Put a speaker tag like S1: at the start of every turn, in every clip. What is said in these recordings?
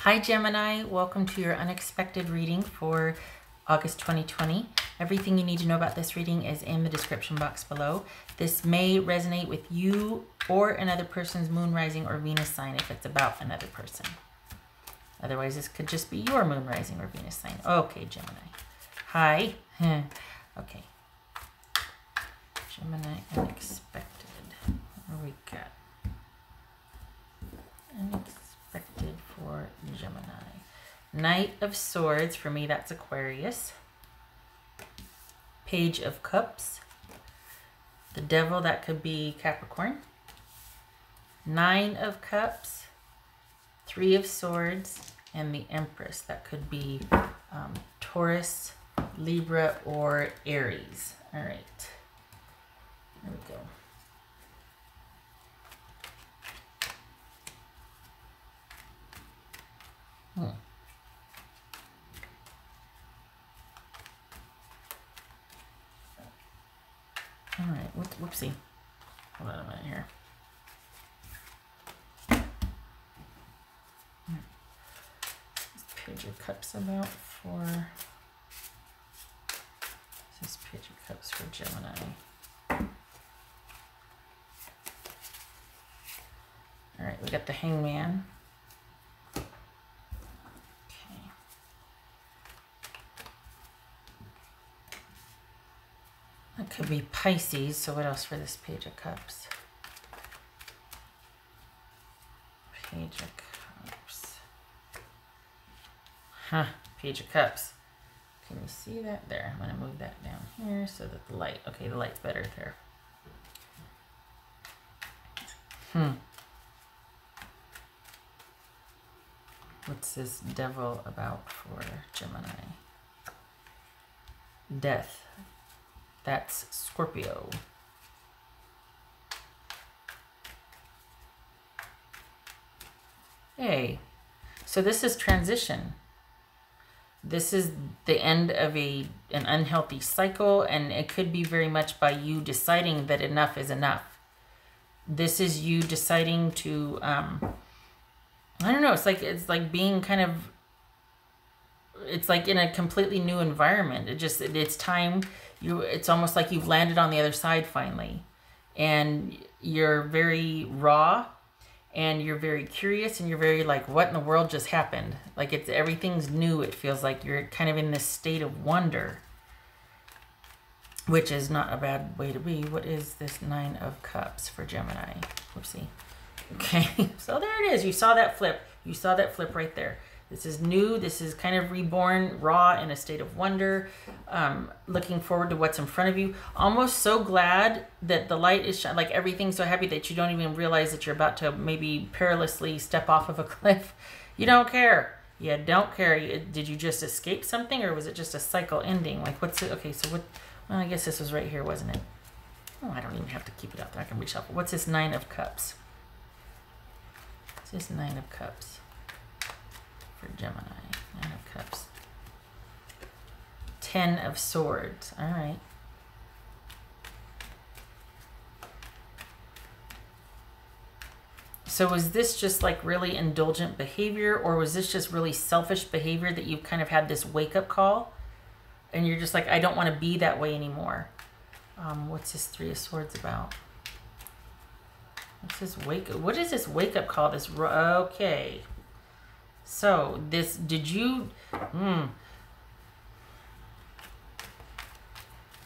S1: Hi Gemini, welcome to your unexpected reading for August 2020. Everything you need to know about this reading is in the description box below. This may resonate with you or another person's moon, rising, or Venus sign if it's about another person. Otherwise, this could just be your moon, rising, or Venus sign. Okay, Gemini. Hi. Okay. Gemini unexpected. What do we got? Unexpected for Gemini. Knight of Swords, for me that's Aquarius. Page of Cups. The Devil, that could be Capricorn. Nine of Cups. Three of Swords. And the Empress, that could be Taurus, Libra, or Aries. All right. There we go. All right, whoopsie. Hold on a minute here. This Page of Cups about for... This is Page of Cups for Gemini. All right, we got the Hangman. That could be Pisces, so what else for this Page of Cups? Page of Cups. Huh, Page of Cups. Can you see that? There, I'm going to move that down here so that the light, okay, the light's better there. What's this Devil about for Gemini? Death. That's Scorpio. Hey, so this is transition. This is the end of an unhealthy cycle, and it could be very much by you deciding that enough is enough. This is you deciding to, I don't know, it's like being kind of, it's like in a completely new environment. It's time. It's almost like you've landed on the other side finally, and you're very raw, and you're very curious, and you're very like, what in the world just happened? Like everything's new. It feels like you're kind of in this state of wonder, which is not a bad way to be. What is this Nine of Cups for Gemini? Whoopsie. Okay, so there it is. You saw that flip. You saw that flip right there. This is new. This is kind of reborn, raw, in a state of wonder. Looking forward to what's in front of you. Almost so glad that the light is shining, like everything's so happy that you don't even realize that you're about to maybe perilously step off of a cliff. You don't care. You don't care. Did you just escape something, or was it just a cycle ending? Like, what's it? Okay, so what? Well, I guess this was right here, wasn't it? Oh, I don't even have to keep it out there. I can reshuffle. What's this Nine of Cups? What's this Nine of Cups for Gemini? Nine of Cups. Ten of Swords. All right. So was this just like really indulgent behavior, or was this just really selfish behavior that you've kind of had this wake-up call and you're just like, I don't want to be that way anymore? What's this Three of Swords about? What's this what is this wake-up call? This, okay. So this, did you,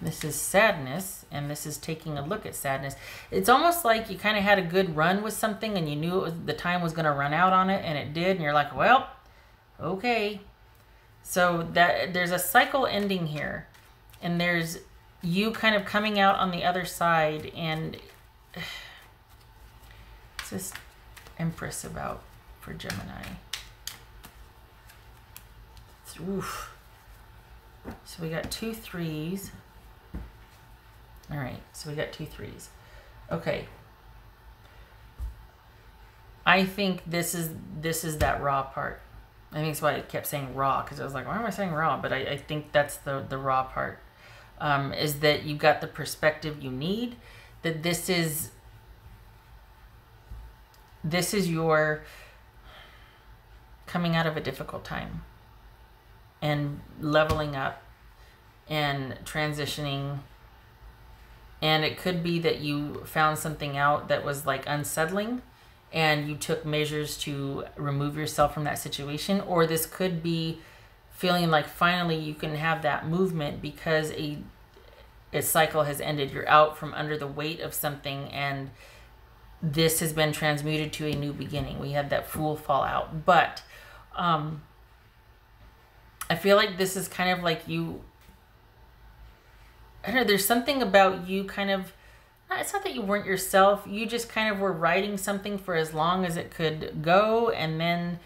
S1: this is sadness, and this is taking a look at sadness. It's almost like you kind of had a good run with something, and you knew it was, the time was going to run out on it, and it did, and you're like, well, okay. So that there's a cycle ending here, and there's you kind of coming out on the other side, and what's this Empress about for Gemini? Oof. So we got 2 threes. All right, so we got 2 threes. Okay. I think this is that raw part. I think that's why I kept saying raw, because I was like, why am I saying raw? But I think that's the raw part. Is that you got the perspective you need, that this is coming out of a difficult time and leveling up and transitioning. And it could be that you found something out that was like unsettling and you took measures to remove yourself from that situation. Or this could be feeling like finally you can have that movement because a cycle has ended. You're out from under the weight of something and this has been transmuted to a new beginning. We had that Fool fall out. But I feel like this is kind of like you, I don't know, there's something about you kind of, it's not that you weren't yourself, you just kind of were writing something for as long as it could go, and then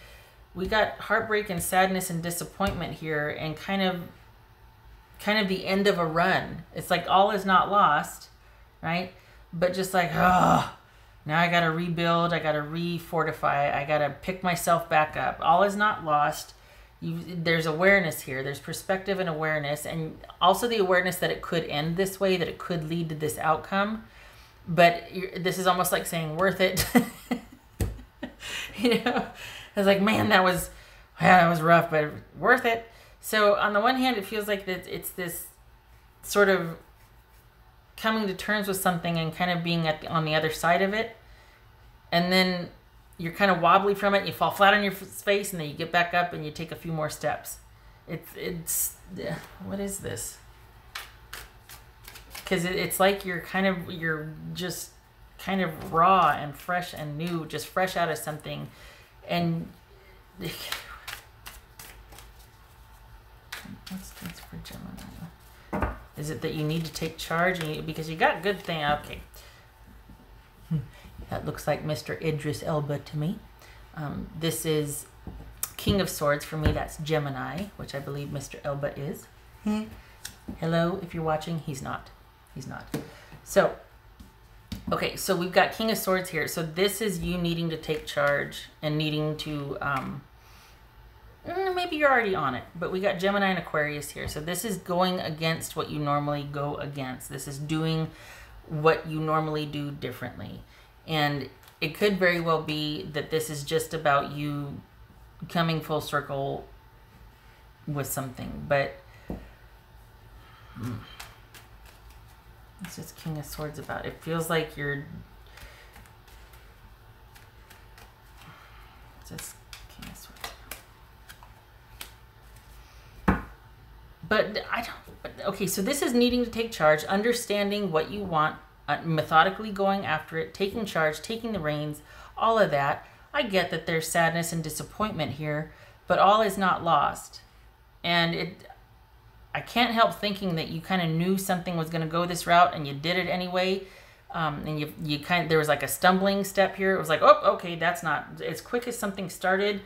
S1: we got heartbreak and sadness and disappointment here, and kind of the end of a run. It's like all is not lost, right? But just like, oh, now I gotta rebuild, I gotta refortify, I gotta pick myself back up. All is not lost. There's awareness here. There's perspective and awareness, and also the awareness that it could end this way, that it could lead to this outcome. But this is almost like saying worth it. You know, I was like, man, that was rough, but worth it. So on the one hand, it feels like that it's this sort of coming to terms with something and kind of being on the other side of it, and then you're kind of wobbly from it, you fall flat on your face, and then you get back up and you take a few more steps. What is this? Because it's like you're just kind of raw and fresh and new, just fresh out of something. And what's this for Gemini? Is it that you need to take charge because you got good thing? Okay. That looks like Mr. Idris Elba to me. This is King of Swords. For me, that's Gemini, which I believe Mr. Elba is. Hello, if you're watching. He's not. He's not. So, okay, so we've got King of Swords here. So this is you needing to take charge and needing to, maybe you're already on it, but we got Gemini and Aquarius here. So this is going against what you normally go against. This is doing what you normally do differently. And it could very well be that this is just about you coming full circle with something. But what's this King of Swords about? It feels like you're... What's this King of Swords about? But I don't... Okay, so this is needing to take charge, understanding what you want, methodically going after it, taking charge, taking the reins, all of that. I get that there's sadness and disappointment here, but all is not lost. And I can't help thinking that you kind of knew something was going to go this route and you did it anyway. And you there was like a stumbling step here. It was like, oh, okay, that's not as quick as something started.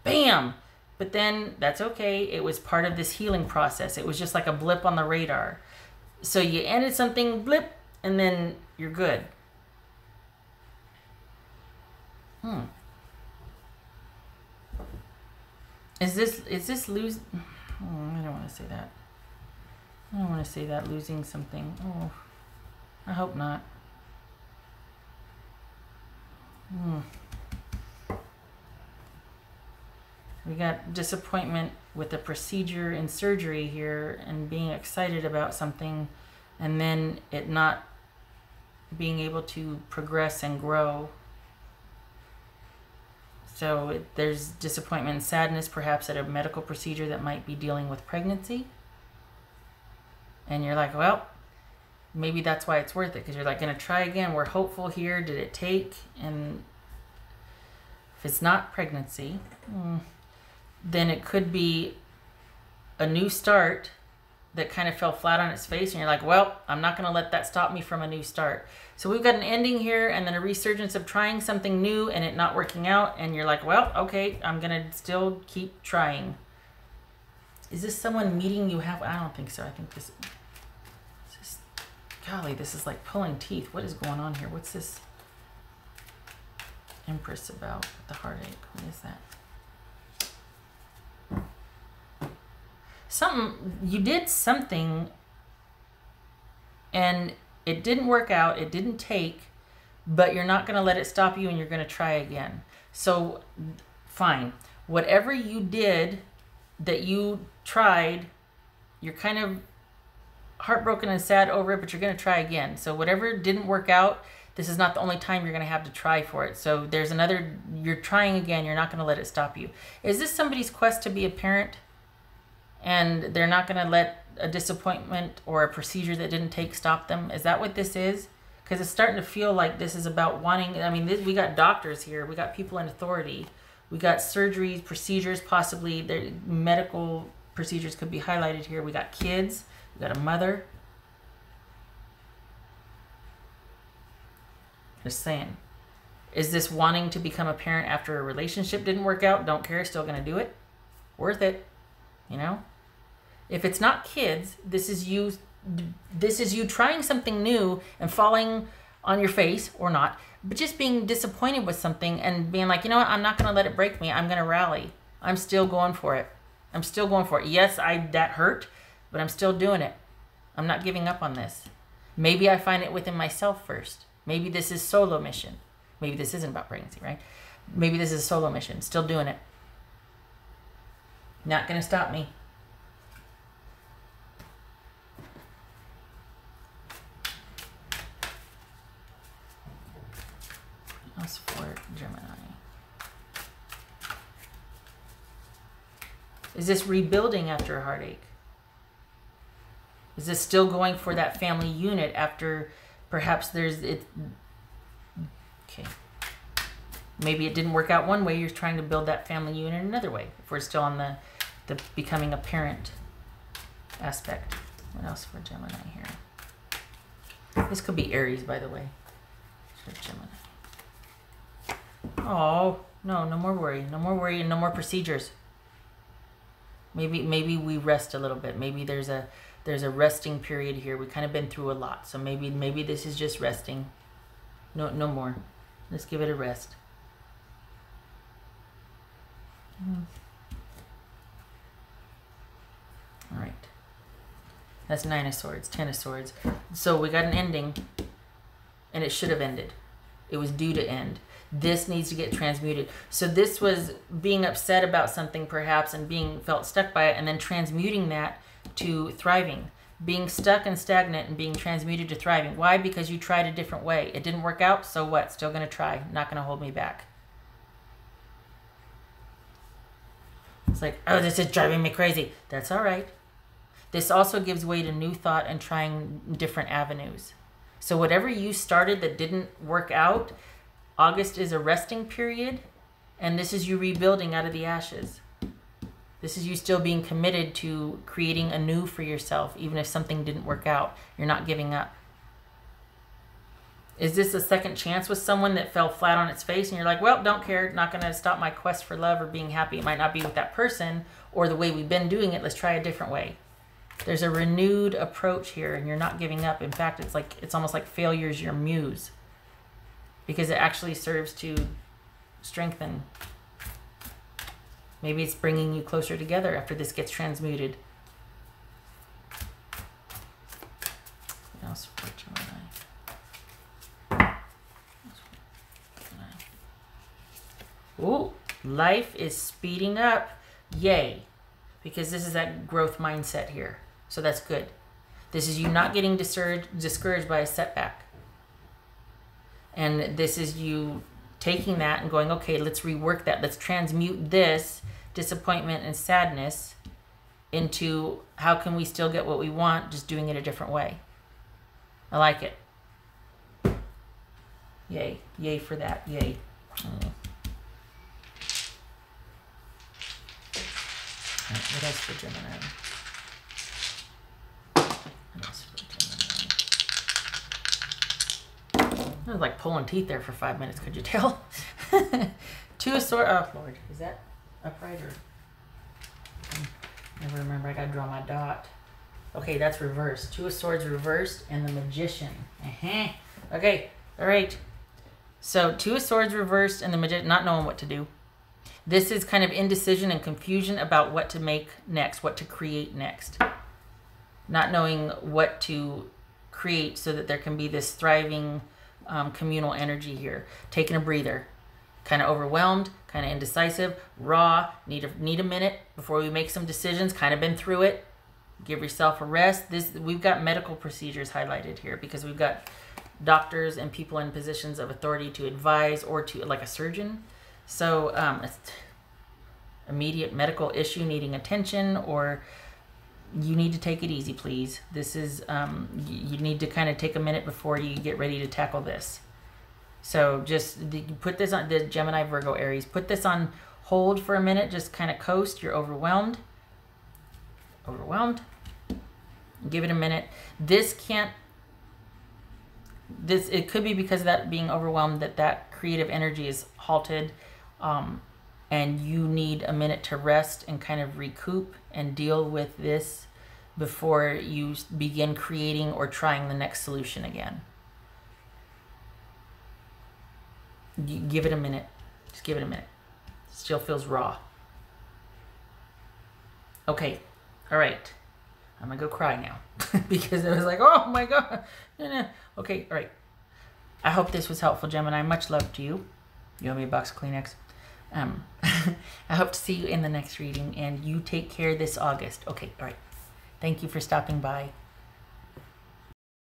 S1: Bam! But then that's okay. It was part of this healing process. It was just like a blip on the radar. So you ended something, blip, and then you're good. Is this lose? I don't want to say that. I don't want to say that, losing something. Oh, I hope not. We got disappointment with the procedure in surgery here and being excited about something and then it not being able to progress and grow. So there's disappointment and sadness perhaps at a medical procedure that might be dealing with pregnancy. And you're like, well, maybe that's why it's worth it, because you're like, going to try again. We're hopeful here. Did it take? And if it's not pregnancy, then it could be a new start that kind of fell flat on its face. And you're like, well, I'm not going to let that stop me from a new start. So we've got an ending here and then a resurgence of trying something new and it not working out. And you're like, well, okay, I'm going to still keep trying. Is this someone meeting you have? I don't think so. I think this is, golly, this is like pulling teeth. What is going on here? What's this Empress about with the heartache? What is that? You did something and it didn't work out. It didn't take, but you're not going to let it stop you and you're going to try again. So fine. Whatever you did that you tried, you're kind of heartbroken and sad over it, but you're going to try again. So whatever didn't work out, this is not the only time you're going to have to try for it. So there's another, you're trying again. You're not going to let it stop you. Is this somebody's quest to be a parent? And they're not going to let a disappointment or a procedure that didn't take stop them? Is that what this is? Because it's starting to feel like this is about wanting, I mean, we got doctors here. We got people in authority. We got surgeries, procedures, possibly their medical procedures could be highlighted here. We got kids. We got a mother. Just saying. Is this wanting to become a parent after a relationship didn't work out? Don't care, still going to do it? Worth it, you know? If it's not kids, this is you trying something new and falling on your face or not, but just being disappointed with something and being like, you know what, I'm not going to let it break me. I'm going to rally. I'm still going for it. I'm still going for it. Yes, that hurt, but I'm still doing it. I'm not giving up on this. Maybe I find it within myself first. Maybe this is solo mission. Maybe this isn't about pregnancy, right? Maybe this is a solo mission. Still doing it. Not going to stop me. Else for Gemini. Is this rebuilding after a heartache? Is this still going for that family unit after perhaps there's it? Okay. Maybe it didn't work out one way. You're trying to build that family unit another way. If we're still on the becoming a parent aspect. What else for Gemini here? This could be Aries, by the way. For Gemini. Oh, no more worry. No more worry and no more procedures. Maybe we rest a little bit. Maybe there's a resting period here. We kind of been through a lot. So maybe this is just resting. No more. Let's give it a rest. All right. That's 9 of Swords, 10 of Swords. So we got an ending, and it should have ended. It was due to end. This needs to get transmuted. So this was being upset about something perhaps and being felt stuck by it, and then transmuting that to thriving. Being stuck and stagnant and being transmuted to thriving. Why? Because you tried a different way. It didn't work out, so what? Still going to try. Not going to hold me back. It's like, oh, this is driving me crazy. That's all right. This also gives way to new thought and trying different avenues. So whatever you started that didn't work out, August is a resting period, and this is you rebuilding out of the ashes. This is you still being committed to creating anew for yourself, even if something didn't work out. You're not giving up. Is this a second chance with someone that fell flat on its face and you're like, well, don't care, not going to stop my quest for love or being happy. It might not be with that person or the way we've been doing it. Let's try a different way. There's a renewed approach here and you're not giving up. In fact, it's almost like failure's your muse because it actually serves to strengthen. Maybe it's bringing you closer together after this gets transmuted. What else for Gemini? Ooh, life is speeding up. Yay. Because this is that growth mindset here. So that's good. This is you not getting discouraged by a setback. And this is you taking that and going, okay, let's rework that. Let's transmute this disappointment and sadness into how can we still get what we want, just doing it a different way. I like it. Yay. Yay for that. Yay. Right, what else for Gemini? What else for Gemini? I was like pulling teeth there for 5 minutes, could you tell? 2 of Swords. Oh, Lord. Is that upright or? Never remember. I gotta draw my dot. Okay, that's reversed. 2 of Swords reversed and the Magician. Okay, all right. So 2 of Swords reversed and the Magician, not knowing what to do. This is kind of indecision and confusion about what to make next, what to create next. Not knowing what to create so that there can be this thriving communal energy here. Taking a breather. kind of overwhelmed, kind of indecisive, raw, need a minute before we make some decisions, kind of been through it. Give yourself a rest. We've got medical procedures highlighted here because we've got doctors and people in positions of authority to advise, or to, like a surgeon. So it's immediate medical issue needing attention, or you need to take it easy, please. This is, you need to kind of take a minute before you get ready to tackle this. So just put this on, the Gemini, Virgo, Aries, put this on hold for a minute. Just kind of coast. You're overwhelmed. Overwhelmed. Give it a minute. It could be because of that being overwhelmed that creative energy is halted. And you need a minute to rest and kind of recoup and deal with this before you begin creating or trying the next solution again. You give it a minute. Just give it a minute. Still feels raw. Okay. All right. I'm going to go cry now because it was like, oh my God. Okay. All right. I hope this was helpful, Gemini. Much love to you. You owe me a box of Kleenex. I hope to see you in the next reading, and you take care this August. Okay. All right. Thank you for stopping by.